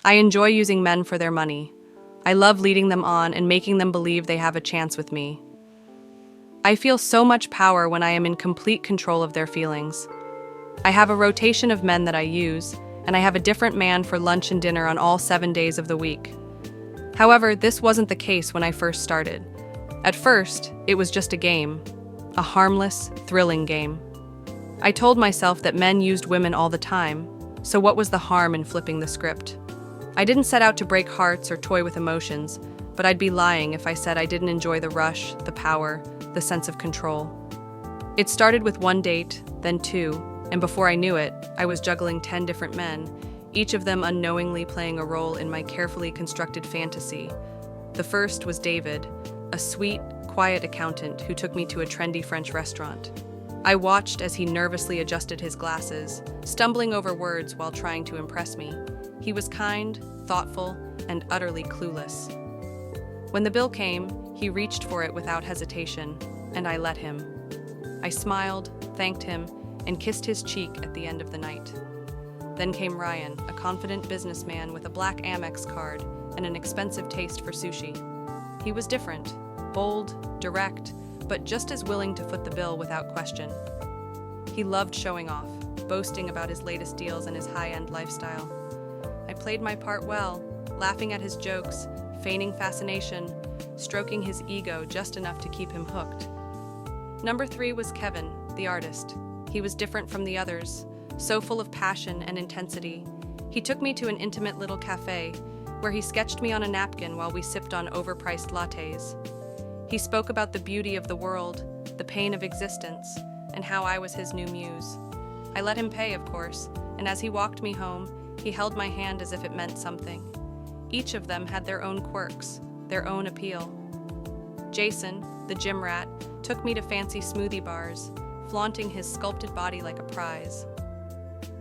I enjoy using men for their money. I love leading them on and making them believe they have a chance with me. I feel so much power when I am in complete control of their feelings. I have a rotation of men that I use, and I have a different man for lunch and dinner on all 7 days of the week. However, this wasn't the case when I first started. At first, it was just a game, a harmless, thrilling game. I told myself that men used women all the time, so what was the harm in flipping the script? I didn't set out to break hearts or toy with emotions, but I'd be lying if I said I didn't enjoy the rush, the power, the sense of control. It started with 1 date, then 2, and before I knew it, I was juggling 10 different men, each of them unknowingly playing a role in my carefully constructed fantasy. The first was David, a sweet, quiet accountant who took me to a trendy French restaurant. I watched as he nervously adjusted his glasses, stumbling over words while trying to impress me. He was kind, thoughtful, and utterly clueless. When the bill came, he reached for it without hesitation, and I let him. I smiled, thanked him, and kissed his cheek at the end of the night. Then came Ryan, a confident businessman with a black Amex card and an expensive taste for sushi. He was different, bold, direct, but just as willing to foot the bill without question. He loved showing off, boasting about his latest deals and his high-end lifestyle. I played my part well, laughing at his jokes, feigning fascination, stroking his ego just enough to keep him hooked. Number 3 was Kevin, the artist. He was different from the others, so full of passion and intensity. He took me to an intimate little cafe, where he sketched me on a napkin while we sipped on overpriced lattes. He spoke about the beauty of the world, the pain of existence, and how I was his new muse. I let him pay, of course, and as he walked me home, he held my hand as if it meant something. Each of them had their own quirks, their own appeal. Jason, the gym rat, took me to fancy smoothie bars, flaunting his sculpted body like a prize.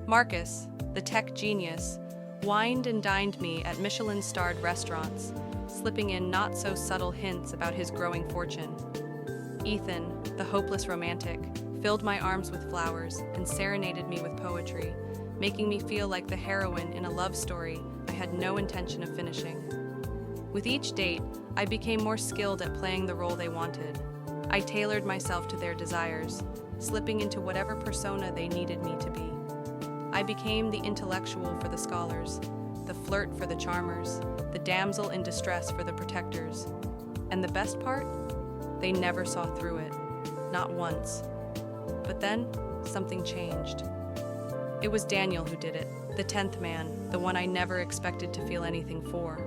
Marcus, the tech genius, wined and dined me at Michelin-starred restaurants, slipping in not-so-subtle hints about his growing fortune. Ethan, the hopeless romantic, filled my arms with flowers and serenaded me with poetry, making me feel like the heroine in a love story I had no intention of finishing. With each date, I became more skilled at playing the role they wanted. I tailored myself to their desires, slipping into whatever persona they needed me to be. I became the intellectual for the scholars, the flirt for the charmers, the damsel in distress for the protectors. And the best part? They never saw through it. Not once. But then, something changed. It was Daniel who did it, the 10th man, the one I never expected to feel anything for.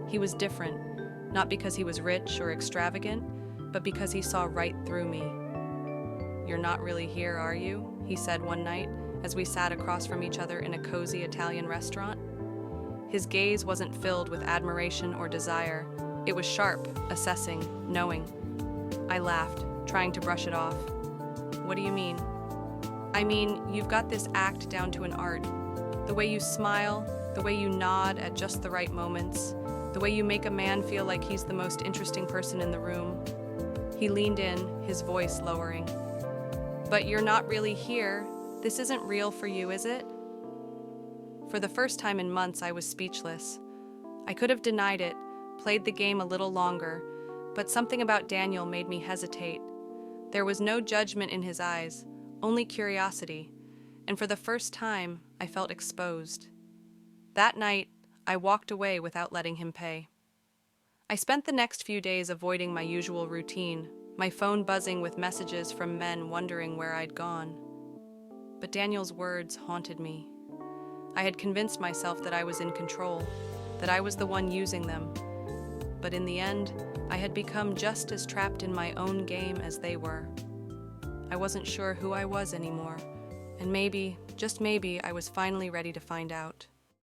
He was different, not because he was rich or extravagant, but because he saw right through me. "You're not really here, are you?" he said one night, as we sat across from each other in a cozy Italian restaurant. His gaze wasn't filled with admiration or desire. It was sharp, assessing, knowing. I laughed, trying to brush it off. "What do you mean?" "I mean, you've got this act down to an art. The way you smile, the way you nod at just the right moments, the way you make a man feel like he's the most interesting person in the room." He leaned in, his voice lowering. "But you're not really here. This isn't real for you, is it?" For the first time in months, I was speechless. I could have denied it, played the game a little longer, but something about Daniel made me hesitate. There was no judgment in his eyes, only curiosity, and for the first time, I felt exposed. That night, I walked away without letting him pay. I spent the next few days avoiding my usual routine, my phone buzzing with messages from men wondering where I'd gone. But Daniel's words haunted me. I had convinced myself that I was in control, that I was the one using them. But in the end, I had become just as trapped in my own game as they were. I wasn't sure who I was anymore, and maybe, just maybe, I was finally ready to find out.